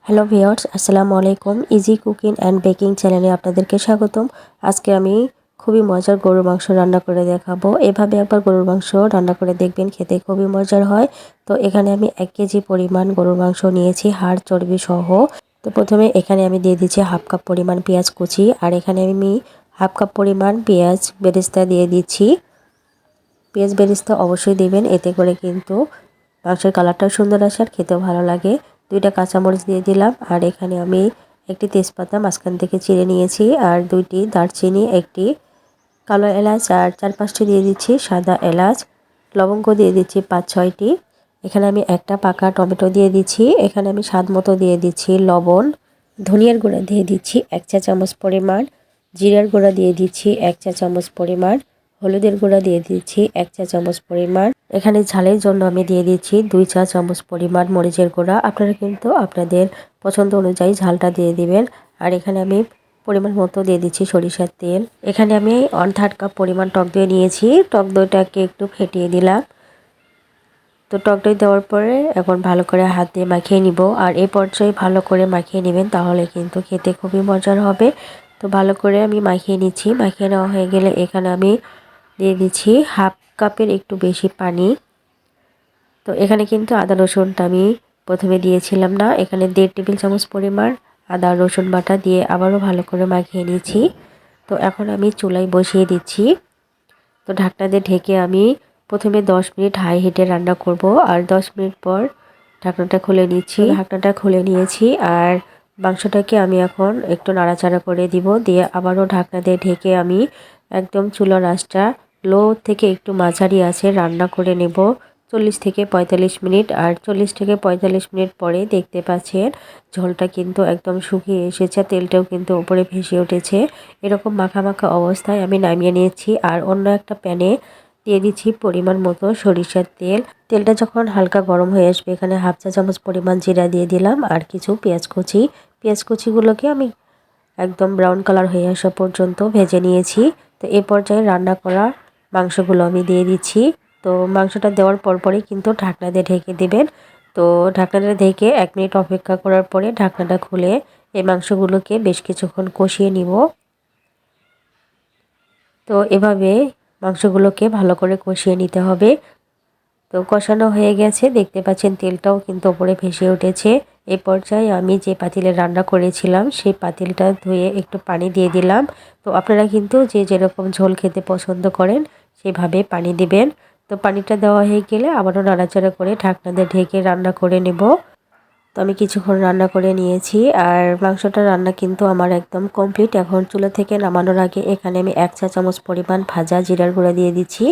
Hello viewers, আসসালামু আলাইকুম। Easy cooking and baking চ্যানেলে আপনাদেরকে স্বাগতম। আজকে আমি খুবই মজার গরুর মাংস রান্না করে দেখাবো। এভাবে একবার গরুর মাংস রান্না করে দেখবেন, খেতে খুবই মজার হয়। তো এখানে আমি 1 কেজি পরিমাণ গরুর মাংস নিয়েছি, হাড় চর্বি সহ। তো প্রথমে এখানে আমি দিয়ে দিচ্ছি হাফ কাপ পরিমাণ পেঁয়াজ কুচি, আর এখানে আমি হাফ কাপ পরিমাণ পেঁয়াজ বেরেস্তা দিয়ে দিচ্ছি। পেঁয়াজ বেরেস্তা অবশ্যই দিবেন, এতে করে কিন্তু মাংসের কালারটাও সুন্দর আসে আর খেতেও ভালো লাগে। 2টা কাঁচামরিচ দিয়ে দিলাম, আর এখানে আমি একটি তেজপাতা মাঝখান থেকে চিড়ে নিয়েছি, আর 2টি দারচিনি, একটি কালো এলাচ, আর 4-5টি দিয়ে দিচ্ছি সাদা এলাচ। লবঙ্গ দিয়ে দিচ্ছি 5-6টি। এখানে আমি একটা পাকা টমেটো দিয়ে দিচ্ছি। এখানে আমি স্বাদ মতো দিয়ে দিচ্ছি লবণ। ধনিয়ার গুঁড়া দিয়ে দিচ্ছি 1 চা চামচ পরিমাণ। জিরার গুঁড়া দিয়ে দিচ্ছি 1 চা চামচ পরিমাণ। হলুদের গুঁড়া দিয়ে দিচ্ছি 1 চা চামচ পরিমাণ। এখানে ঝালের জন্য আমি দিয়ে দিচ্ছি 2 চা চামচ পরিমাণ মরিচের গুঁড়া। আপনারা কিন্তু আপনাদের পছন্দ অনুযায়ী ঝালটা দিয়ে দিবেন। আর এখানে আমি পরিমাণ মতো দিয়ে দিচ্ছি সরিষার তেল। এখানে আমি 1/3 কাপ পরিমাণ টক দই নিয়েছি। টক দইটাকে একটু ফেটিয়ে দিলাম। তো টক দই দেওয়ার পরে এখন ভালো করে হাত দিয়ে মাখিয়ে নিব। আর এই পর্যায়ে ভালো করে মাখিয়ে নেবেন, তাহলে কিন্তু খেতে খুবই মজার হবে। তো ভালো করে আমি মাখিয়ে নিচ্ছি। মাখিয়ে নেওয়া হয়ে গেলে এখানে আমি দিয়ে দিচ্ছি হাফ কাপের একটু বেশি পানি। তো এখানে কিন্তু আদা রসুনটা আমি প্রথমে দিয়েছিলাম না। এখানে 1.5 টেবিল চামচ পরিমাণ আদা রসুন বাটা দিয়ে আবারও ভালো করে মাখিয়ে নিচ্ছি। তো এখন আমি চুলায় বসিয়ে দিচ্ছি। তো ঢাকনা দিয়ে ঢেকে আমি প্রথমে 10 মিনিট হাই হিটে রান্না করব, আর 10 মিনিট পর ঢাকনাটা খুলে নিচ্ছি। ঢাকনাটা খুলে নিয়েছি, আর মাংসটাকে আমি এখন একটু নাড়াচাড়া করে দিব। দিয়ে আবারও ঢাকনা দিয়ে ঢেকে আমি একদম চুলার আঁচটা লো থেকে একটু মাঝারি আছে রান্না করে নেব 40 থেকে 45 মিনিট। আর 40 থেকে 45 মিনিট পরে দেখতে পাচ্ছেন ঝোলটা কিন্তু একদম শুকিয়ে এসেছে, তেলটাও কিন্তু উপরে ভেসে উঠেছে। এরকম মাখা মাখা অবস্থায় আমি নামিয়ে নিয়েছি। আর অন্য একটা প্যানে দিয়ে দিচ্ছি পরিমাণ মতো সরিষার তেল। তেলটা যখন হালকা গরম হয়ে আসবে, এখানে হাফ চা চামচ পরিমাণ জিরা দিয়ে দিলাম, আর কিছু পেঁয়াজ কুচি। পেঁয়াজ কুচিগুলোকে আমি একদম ব্রাউন কালার হয়ে আসা পর্যন্ত ভেজে নিয়েছি। তো এই পর্যায়ে রান্না করা মাংসগুলো আমি দিয়ে দিচ্ছি। তো মাংসটা দেওয়ার পরপরই কিন্তু ঢাকনা দিয়ে ঢেকে দিবেন। তো ঢাকনাটা ঢেকে 1 মিনিট অপেক্ষা করার পরে ঢাকনাটা খুলে এই মাংসগুলোকে বেশ কিছুক্ষণ কষিয়ে নিব। তো এভাবে মাংসগুলোকে ভালো করে কষিয়ে নিতে হবে। তো কষানো হয়ে গেছে, দেখতে পাচ্ছেন তেলটাও কিন্তু উপরে ভেসে উঠেছে। এই পর্যায়ে আমি যে পাতিলে রান্না করেছিলাম সেই পাতিলটা ধুয়ে একটু পানি দিয়ে দিলাম। তো আপনারা কিন্তু যে যেরকম ঝোল খেতে পছন্দ করেন সেভাবে পানি দিবেন। তো পানিটা দেওয়া হয়ে গেলে আবারও নাড়াচাড়া করে ঢাকনা দিয়ে ঢেকে রান্না করে নেব। তো আমি কিছুক্ষণ রান্না করে নিয়েছি, আর মাংসটা রান্না কিন্তু আমার একদম কমপ্লিট। এখন চুলা থেকে নামানোর আগে এখানে আমি 1 চা চামচ পরিমাণ ভাজা জিরার গুঁড়া দিয়ে দিচ্ছি।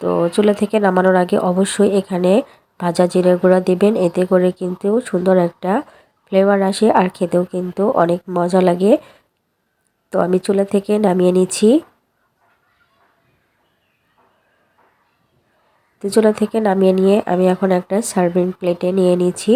তো চুলা থেকে নামানোর আগে অবশ্যই এখানে ভাজা জিরার গুঁড়া দিবেন, এতে করে কিন্তু সুন্দর একটা ফ্লেভার আসে আর খেতেও কিন্তু অনেক মজা লাগে। তো আমি চুলা থেকে নামিয়ে নিচ্ছি। তো চুলা থেকে নামিয়ে নিয়ে আমি এখন একটা সার্ভিং প্লেটে নিয়ে নিচ্ছি।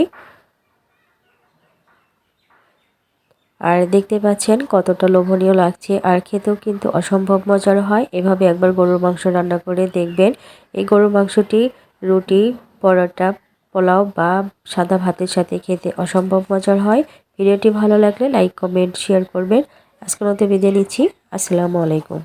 আর দেখতে পাচ্ছেন কতটা লোভনীয় লাগছে, আর খেতেও কিন্তু অসম্ভব মজার হয়। এভাবে একবার গরুর মাংস রান্না করে দেখবেন। এই গরুর মাংসটি রুটি, পরোটা, পোলাও বা সাদা ভাতের সাথে খেতে অসম্ভব মজার হয়। ভিডিওটি ভালো লাগলে লাইক, কমেন্ট, শেয়ার করবেন। আজকের মতো বিদায় নিচ্ছি। আসসালামু আলাইকুম।